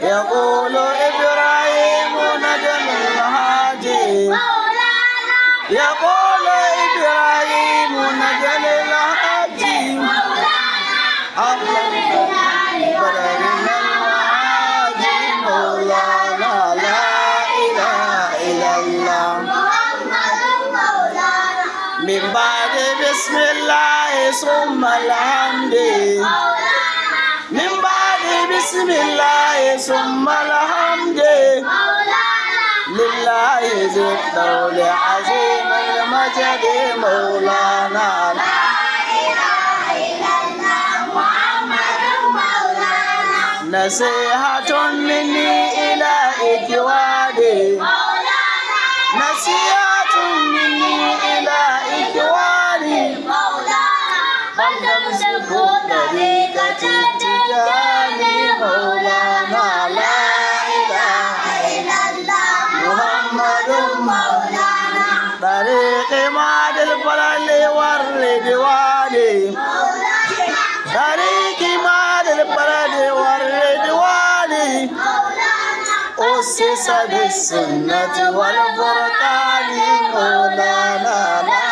يقول إبراهيم نجل الهادي يقول إبراهيم نجل الهادي أهلا بلدنا الهادي مولانا لا إله إلا الله محمد مولانا من بعد بسم الله ثم الحمد من بعد بسم الله ثم الحمد لله ذي الطول عظيم المجد مولانا لا إله إلا الله محمد مولانا نصيحة مني إلى إخواني نصيحة مني إلى إخواني مولانا فلتمسكوا طريقة التجاني مولانا لا إله إلا الله محمد مولانا طريق ماد الفلل والردوان طريق ماد الفلل والردوان أسس بالسنة والفرقان مولانا لا